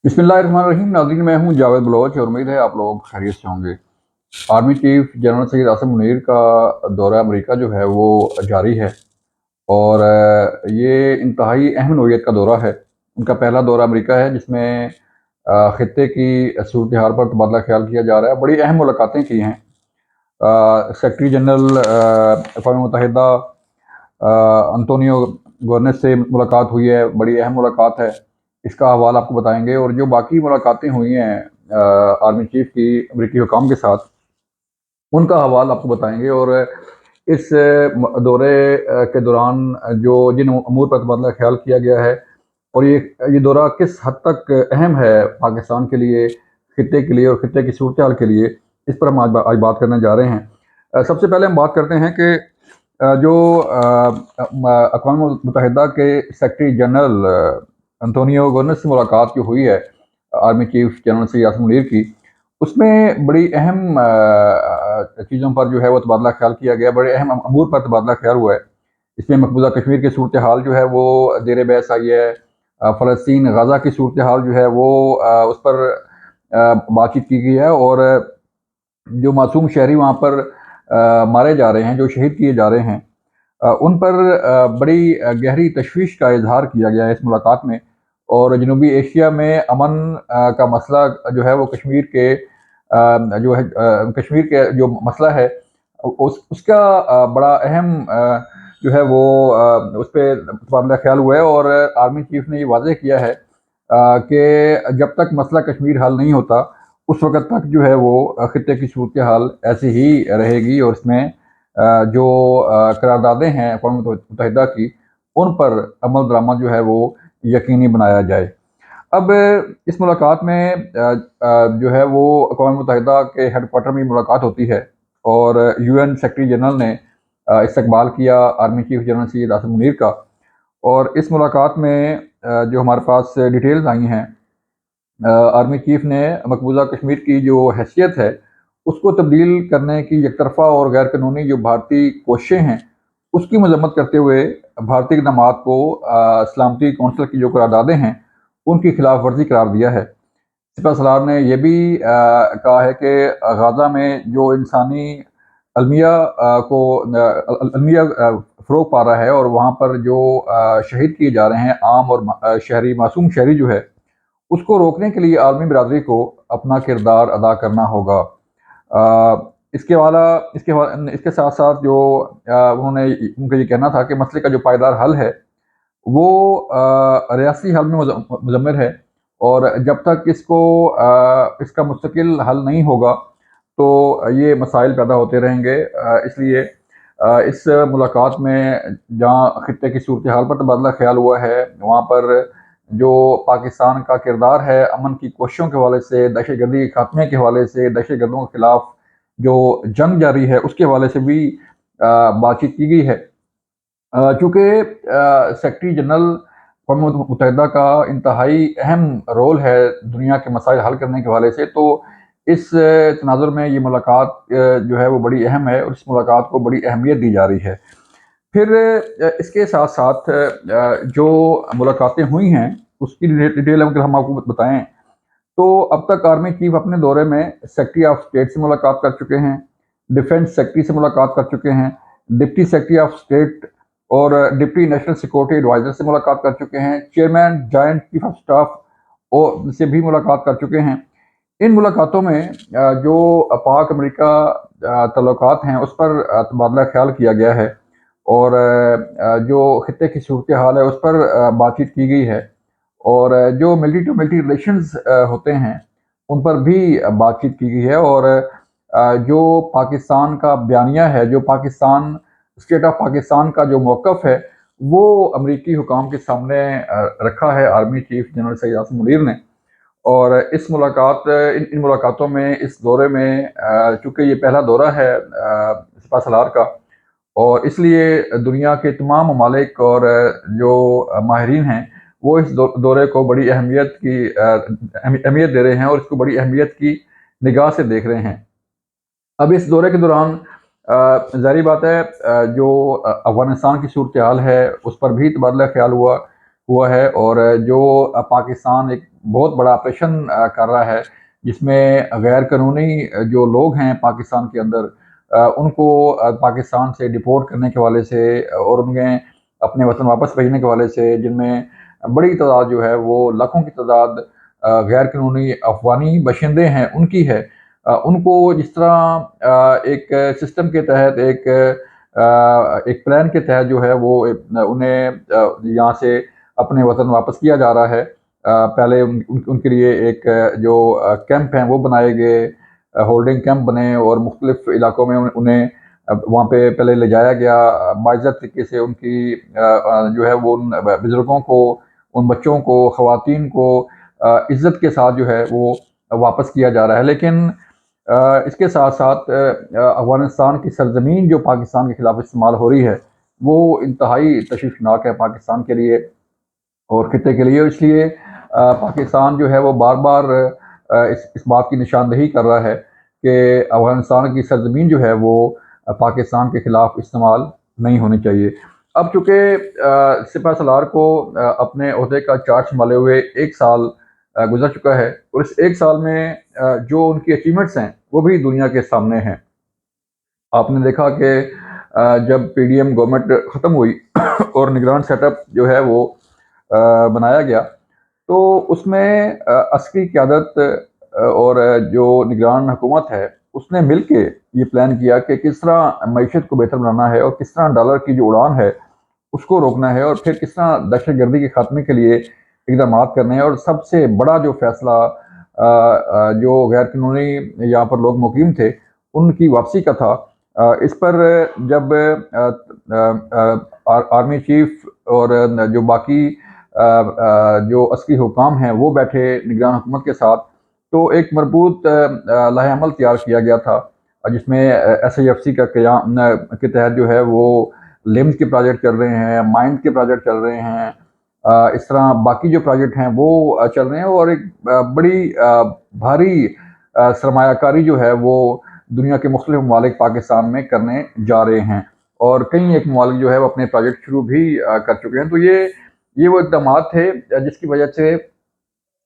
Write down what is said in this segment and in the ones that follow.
बिस्मिल्लाहिर्रहमानिर्रहीम। नाज़रीन, मैं हूं जावेद बलोच और उम्मीद है आप लोग खैरियत से होंगे। Army chief general Syed Asim Munir का दौरा अमेरिका जो है वो जारी है और ये इंतहाई अहम नौइयत का दौरा है। उनका पहला दौरा अमेरिका है जिसमें ख़ित्ते की सूरत हाल पर तबादला ख्याल किया जा रहा है। बड़ी अहम मुलाकातें की हैं। सेक्रेटरी जनरल अक़वाम मुत्तहिदा अंतोनियो गुतरस से मुलाकात हुई है, बड़ी अहम मुलाकात है। इसका हवाला आपको बताएंगे। और जो बाकी मुलाकातें हुई हैं आर्मी चीफ की अमरीकी हुकाम के साथ, उनका हवाला आपको बताएंगे। और इस दौरे के दौरान जो जिन अमूर पर तबादला ख्याल किया गया है और ये दौरा किस हद तक अहम है पाकिस्तान के लिए, खित्ते के लिए और खित्ते की सूरत हाल के लिए, इस पर हम आज बात करने जा रहे हैं। सबसे पहले हम बात करते हैं कि जो अक़वाम मुत्तहिदा के सेक्रेटरी जनरल अंतोनियो गुतरस से मुलाकात जो हुई है army chief general Syed Asim Munir की, उसमें बड़ी अहम चीज़ों पर जो है वो तबादला ख्याल किया गया। बड़े अहम अमूर पर तबादला ख्याल हुआ है। इसमें मकबूजा कश्मीर की सूरत हाल जो है वो ज़ेर बहस आई है। फ़लस्तीन गज़ा की सूरत हाल जो है वो उस पर बातचीत की गई है। और जो मासूम शहरी वहाँ पर मारे जा रहे हैं, जो शहीद किए जा रहे हैं, उन पर बड़ी गहरी तशवीश का इजहार किया गया है इस मुलाकात में। और जनूबी एशिया में अमन का मसला जो है वो कश्मीर के जो है कश्मीर के जो मसला है उसका बड़ा अहम जो है वो उस पर तबादला ख्याल हुआ है। और आर्मी चीफ ने ये वाज़ेह किया है कि जब तक मसला कश्मीर हल नहीं होता उस वक़्त तक जो है वो खित्ते की सूरत हाल ऐसी ही रहेगी। और इसमें जो करारदादें हैं अक़वाम मुत्तहिदा की, उन पर अमल दरामद जो है वो यकीनी बनाया जाए। अब इस मुलाकात में जो है वो अक़वाम मुत्तहिदा के हेडक्वार्टर में मुलाकात होती है और UN सेक्रेटरी जनरल ने इस्तकबाल किया army chief general Syed Asim Munir का। और इस मुलाकात में जो हमारे पास डिटेल्स आई हैं, आर्मी चीफ ने मकबूजा कश्मीर की जो हैसियत है उसको तब्दील करने की एक तरफा और गैर कानूनी जो भारतीय कोशिशें हैं उसकी मजम्मत करते हुए भारतीय इक़दामात को सलामती कौंसिल की जो करारदादें हैं उनकी खिलाफ वर्जी करार दिया है। सिपह सलार ने यह भी कहा है कि गाज़ा में जो इंसानी अलमिया को अलमिया फ़रोग पा रहा है और वहाँ पर जो शहीद किए जा रहे हैं आम और शहरी मासूम शहरी जो है, उसको रोकने के लिए आलमी बिरादरी को अपना किरदार अदा करना होगा। इसके साथ साथ जो उन्होंने उनका ये कहना था कि मसले का जो पायदार हल है वो रियासी हल में मुज़म्मिल है। और जब तक इसका मुस्तकिल हल नहीं होगा तो ये मसाइल पैदा होते रहेंगे। इसलिए इस मुलाकात में जहाँ खित्ते की सूरत हाल पर तबादला ख्याल हुआ है, वहाँ पर जो पाकिस्तान का किरदार है अमन की कोशिशों के हवाले से, दहशतगर्दी के खात्मे के हवाले से, दहशतगर्दों के खिलाफ जो जंग जारी है उसके हवाले से भी बातचीत की गई है। चूँकि सेक्रेटरी जनरल अक़वाम मुत्तहिदा का इंतहाई अहम रोल है दुनिया के मसाइल हल करने के हवाले से, तो इस तनाज़ुर में ये मुलाकात जो है वो बड़ी अहम है और इस मुलाकात को बड़ी अहमियत दी जा रही है। फिर इसके साथ साथ जो मुलाकातें हुई हैं उसकी डिटेल अगर हम आपको बताएं तो अब तक आर्मी चीफ अपने दौरे में सेक्रेटरी ऑफ स्टेट से मुलाकात कर चुके हैं, डिफेंस सेक्रेटरी से मुलाकात कर चुके हैं, डिप्टी सेक्रेटरी ऑफ स्टेट और डिप्टी नेशनल सिक्योरिटी एडवाइज़र से मुलाकात कर चुके हैं, chairman joint chief of staff और से भी मुलाकात कर चुके हैं। इन मुलाकातों में जो पाक अमेरिका तल्लुकात हैं उस पर तबादला ख्याल किया गया है और जो खित्ते की सूरत हाल है उस पर बातचीत की गई है। और जो मिलिट्री टू मिलिट्री रिलेशंस होते हैं उन पर भी बातचीत की गई है। और जो पाकिस्तान का बयानिया है, जो पाकिस्तान स्टेट ऑफ पाकिस्तान का जो मौक़िफ़ है वो अमरीकी हुकाम के सामने रखा है army chief general Syed Asim Munir ने। और इन मुलाकातों में, इस दौरे में चूँकि ये पहला दौरा है सिपह सलार का, और इसलिए दुनिया के तमाम ममालिक और जो माहिरीन हैं वो इस दौरे को बड़ी अहमियत दे रहे हैं और इसको बड़ी अहमियत की निगाह से देख रहे हैं। अब इस दौरे के दौरान ज़ाहिर बात है जो अफ़गानिस्तान की सूरत हाल है उस पर भी तबादला ख्याल हुआ है। और जो पाकिस्तान एक بہت بڑا آپریشن کر رہا ہے، جس میں غیر قانونی جو لوگ ہیں پاکستان کے اندر ان کو پاکستان سے ڈپورٹ کرنے کے حوالے سے اور انہیں اپنے وطن واپس بھیجنے کے حوالے سے، جن میں بڑی تعداد جو ہے وہ لاکھوں کی تعداد غیر قانونی افغانی باشندے ہیں ان کی ہے۔ ان کو جس طرح ایک سسٹم کے تحت ایک پلان کے تحت جو ہے وہ انہیں یہاں سے اپنے وطن واپس کیا جا رہا ہے۔ پہلے ان کے لیے ایک جو کیمپ ہیں وہ بنائے گئے، ہولڈنگ کیمپ بنے اور مختلف علاقوں میں انہیں وہاں پہ پہلے لے جایا گیا، باعزت طریقے سے ان کی جو ہے وہ ان بزرگوں کو، ان بچوں کو، خواتین کو عزت کے ساتھ جو ہے وہ واپس کیا جا رہا ہے۔ لیکن اس کے ساتھ ساتھ افغانستان کی سرزمین جو پاکستان کے خلاف استعمال ہو رہی ہے وہ انتہائی تشویشناک ہے پاکستان کے لیے اور خطے کے لیے۔ اس لیے پاکستان جو ہے وہ بار بار اس بات کی نشاندہی کر رہا ہے کہ افغانستان کی سرزمین جو ہے وہ پاکستان کے خلاف استعمال نہیں ہونی چاہیے۔ اب چونکہ سپہ سالار کو اپنے عہدے کا چارج سنبھالے ہوئے 1 سال گزر چکا ہے، اور اس 1 سال میں جو ان کی اچیومنٹس ہیں وہ بھی دنیا کے سامنے ہیں۔ آپ نے دیکھا کہ جب پی ڈی ایم گورنمنٹ ختم ہوئی اور نگران سیٹ اپ جو ہے وہ بنایا گیا، تو اس میں عسکری قیادت اور جو نگران حکومت ہے اس نے مل کے یہ پلان کیا کہ کس طرح معیشت کو بہتر بنانا ہے اور کس طرح ڈالر کی جو اڑان ہے اس کو روکنا ہے، اور پھر کس طرح دہشت گردی کے خاتمے کے لیے اقدامات کرنے ہیں۔ اور سب سے بڑا جو فیصلہ جو غیر قانونی یہاں پر لوگ مقیم تھے ان کی واپسی کا تھا۔ اس پر جب آرمی چیف اور جو باقی جو عسکری حکام ہیں وہ بیٹھے نگران حکومت کے ساتھ، تو ایک مربوط لائحہ عمل تیار کیا گیا تھا، جس میں ایس آئی ایف سی کا قیام کے تحت جو ہے وہ لیمز کے پروجیکٹ چل رہے ہیں، مائنز کے پروجیکٹ چل رہے ہیں، اس طرح باقی جو پروجیکٹ ہیں وہ چل رہے ہیں، اور ایک بڑی بھاری سرمایہ کاری جو ہے وہ دنیا کے مختلف ممالک پاکستان میں کرنے جا رہے ہیں، اور کئی ایک ممالک جو ہے وہ اپنے پروجیکٹ شروع بھی کر چکے ہیں۔ تو یہ وہ اقدامات تھے جس کی وجہ سے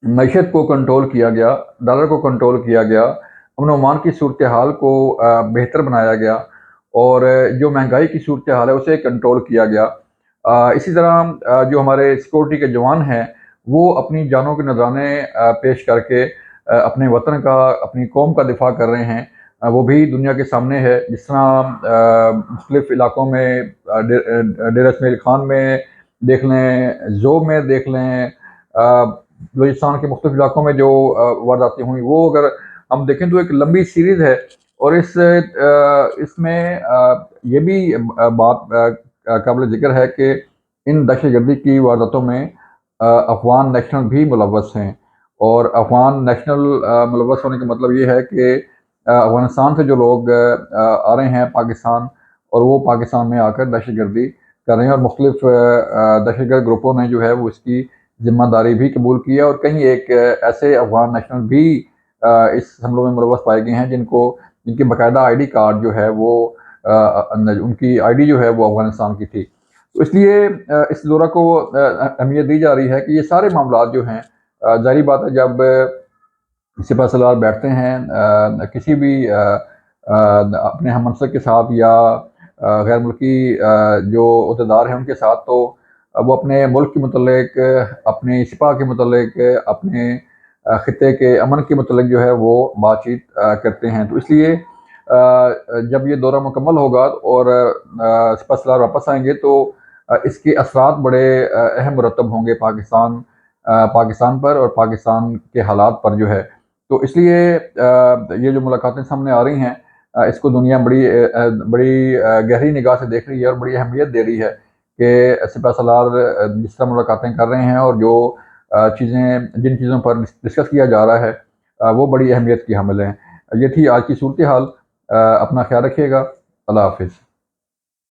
معیشت کو کنٹرول کیا گیا، ڈالر کو کنٹرول کیا گیا، امن و امان کی صورتحال کو بہتر بنایا گیا، اور جو مہنگائی کی صورتحال ہے اسے کنٹرول کیا گیا۔ اسی طرح جو ہمارے سیکورٹی کے جوان ہیں وہ اپنی جانوں کے نذرانے پیش کر کے اپنے وطن کا، اپنی قوم کا دفاع کر رہے ہیں، وہ بھی دنیا کے سامنے ہے۔ جس طرح مختلف علاقوں میں ڈیرہ اسماعیل خان میں دیکھ لیں، زوب میں دیکھ لیں، بلوچستان کے مختلف علاقوں میں جو وارداتیں ہوئیں وہ اگر ہم دیکھیں تو ایک لمبی سیریز ہے، اور اس میں یہ بھی بات قابل ذکر ہے کہ ان دہشت گردی کی وارداتوں میں افغان نیشنل بھی ملوث ہیں، اور افغان نیشنل ملوث ہونے کا مطلب یہ ہے کہ افغانستان سے جو لوگ آ رہے ہیں پاکستان، اور وہ پاکستان میں آ کر دہشت گردی کر رہے ہیں، اور مختلف دہشت گرد گروپوں نے جو ہے وہ اس کی ذمہ داری بھی قبول کی ہے، اور کہیں ایک ایسے افغان نیشنل بھی اس حملوں میں ملوث پائے گئے ہیں جن کی باقاعدہ آئی ڈی کارڈ جو ہے وہ ان کی آئی ڈی جو ہے وہ افغانستان کی تھی۔ تو اس لیے اس دورہ کو اہمیت دی جا رہی ہے کہ یہ سارے معاملات جو ہیں، ظاہری بات ہے جب سپہ سالار بیٹھتے ہیں کسی بھی اپنے ہم منصب کے ساتھ یا غیر ملکی جو عہدیدار ہیں ان کے ساتھ، تو وہ اپنے ملک کے متعلق، اپنے سپاہ کے متعلق، اپنے خطے کے امن کے متعلق جو ہے وہ بات چیت کرتے ہیں۔ تو اس لیے جب یہ دورہ مکمل ہوگا اور سپہ سالار واپس آئیں گے تو اس کے اثرات بڑے اہم مرتب ہوں گے پاکستان پر اور پاکستان کے حالات پر جو ہے۔ تو اس لیے یہ جو ملاقاتیں سامنے آ رہی ہیں اس کو دنیا بڑی گہری نگاہ سے دیکھ رہی ہے اور بڑی اہمیت دے رہی ہے کہ سپہ سالار جس طرح ملاقاتیں کر رہے ہیں اور جو جن چیزوں پر ڈسکس کیا جا رہا ہے وہ بڑی اہمیت کی حامل ہیں۔ یہ تھی آج کی صورتحال۔ اپنا خیال رکھیے گا۔ اللہ حافظ۔